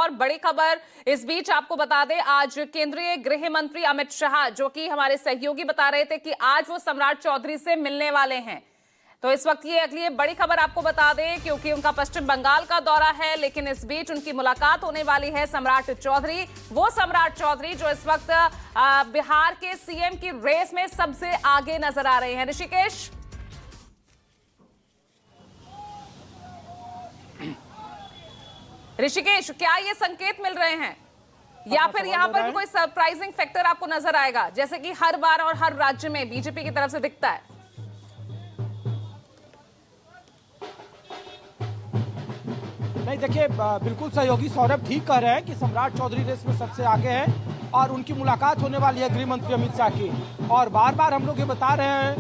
और बड़ी खबर इस बीच आपको बता दें, आज केंद्रीय गृह मंत्री अमित शाह, जो कि हमारे सहयोगी बता रहे थे कि आज वो सम्राट चौधरी से मिलने वाले हैं। तो इस वक्त ये अगली बड़ी खबर आपको बता दें, क्योंकि उनका पश्चिम बंगाल का दौरा है, लेकिन इस बीच उनकी मुलाकात होने वाली है सम्राट चौधरी, वो सम्राट चौधरी जो इस वक्त बिहार के सीएम की रेस में सबसे आगे नजर आ रहे हैं। ऋषिकेश, क्या ये संकेत मिल रहे हैं या फिर यहां पर भी कोई सरप्राइजिंग फैक्टर आपको नजर आएगा, जैसे कि हर बार और हर राज्य में बीजेपी की तरफ से दिखता है? नहीं, देखिए, बिल्कुल सहयोगी सौरभ ठीक कह रहे हैं कि सम्राट चौधरी रेस में सबसे आगे हैं और उनकी मुलाकात होने वाली है गृह मंत्री अमित शाह की। और बार बार हम लोग ये बता रहे हैं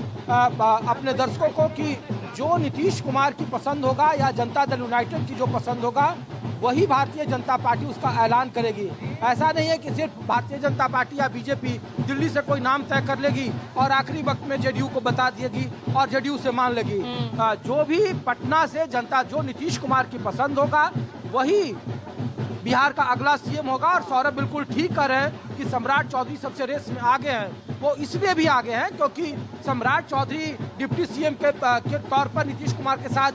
अपने दर्शकों को कि जो नीतीश कुमार की पसंद होगा या जनता दल यूनाइटेड की जो पसंद होगा, वही भारतीय जनता पार्टी उसका ऐलान करेगी। ऐसा नहीं है कि सिर्फ भारतीय जनता पार्टी या बीजेपी दिल्ली से कोई नाम तय कर लेगी और आखिरी वक्त में जेडीयू को बता देगी और जेडीयू से मान लेगी। जो भी पटना से जनता, जो नीतीश कुमार की पसंद होगा, वही बिहार का अगला सीएम होगा। और सौरभ बिल्कुल ठीक कर रहे हैं कि सम्राट चौधरी सबसे रेस में आगे हैं। वो इसलिए भी आगे हैं क्योंकि सम्राट चौधरी डिप्टी सीएम के तौर पर नीतीश कुमार के साथ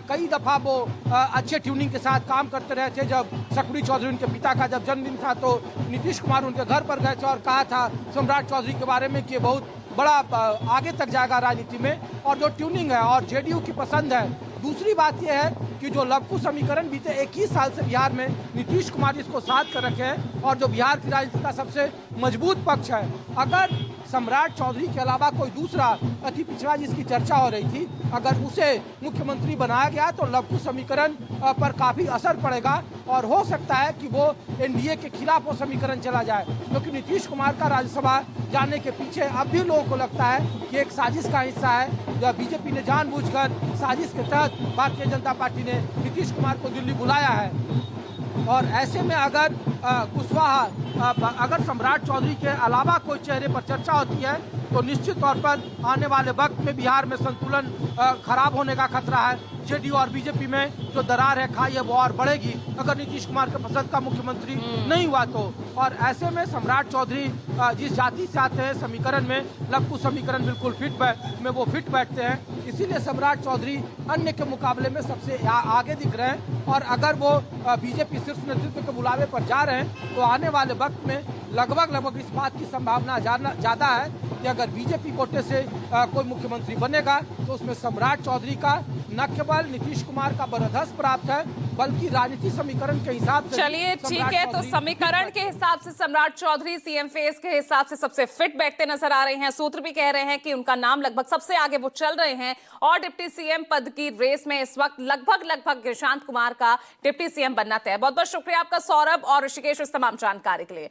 कई दफा वो अच्छे ट्यूनिंग के साथ काम करते रहे थे। जब सकरी चौधरी उनके पिता का जब जन्मदिन था तो नीतीश कुमार उनके घर पर गए थे और कहा था सम्राट चौधरी के बारे में कि बहुत बड़ा आगे तक जाएगा राजनीति में, और जो ट्यूनिंग है और जेडीयू की पसंद है। दूसरी बात यह है कि जो लघु समीकरण बीते 21 साल से बिहार में नीतीश कुमार इसको साथ कर रखे हैं और जो बिहार की राजनीति का सबसे मजबूत पक्ष है। अगर सम्राट चौधरी के अलावा कोई दूसरा अति पिछड़ा जिसकी चर्चा हो रही थी, अगर उसे मुख्यमंत्री बनाया गया तो लघु समीकरण पर काफी असर पड़ेगा और हो सकता है कि वो एनडीए के खिलाफ वो समीकरण चला जाए, क्योंकि नीतीश कुमार का राज्यसभा जाने के पीछे अब भी लोगों को लगता है कि एक साजिश का हिस्सा है। जो बीजेपी ने जानबूझकर साजिश के तहत भारतीय जनता पार्टी ने नीतीश कुमार को दिल्ली बुलाया है। और ऐसे में अगर कुशवाहा, अगर सम्राट चौधरी के अलावा कोई चेहरे पर चर्चा होती है तो निश्चित तौर पर आने वाले वक्त में बिहार में संतुलन खराब होने का खतरा है। जेडीयू और बीजेपी में जो दरार है खाई है वो और बढ़ेगी अगर नीतीश कुमार के पसंद का मुख्यमंत्री नहीं हुआ तो। और ऐसे में सम्राट चौधरी जिस जाति से आते हैं समीकरण में, लघु समीकरण बिल्कुल फिट बैठते हैं। इसीलिए सम्राट चौधरी अन्य के मुकाबले में सबसे आगे दिख रहे हैं। और अगर वो बीजेपी शीर्ष नेतृत्व के बुलावे पर जा रहे हैं तो आने वाले वक्त में लगभग इस बात की संभावना ज्यादा है कि अगर बीजेपी कोटे से कोई मुख्यमंत्री बनेगा तो उसमें सम्राट चौधरी का न केवल नीतीश कुमार का बरदस्त प्राप्त है, बल्कि राजनीतिक समीकरण के हिसाब से। चलिए ठीक है, तो समीकरण के हिसाब से सम्राट चौधरी सीएम फेस के हिसाब से सबसे फिट बैठते नजर आ रहे हैं। सूत्र भी कह रहे हैं कि उनका नाम लगभग सबसे आगे वो चल रहे हैं और डिप्टी सीएम पद की रेस में इस वक्त लगभग शांत कुमार का डिप्टी सीएम बनना तय है। बहुत बहुत शुक्रिया आपका सौरभ और ऋषिकेश इस तमाम जानकारी के लिए।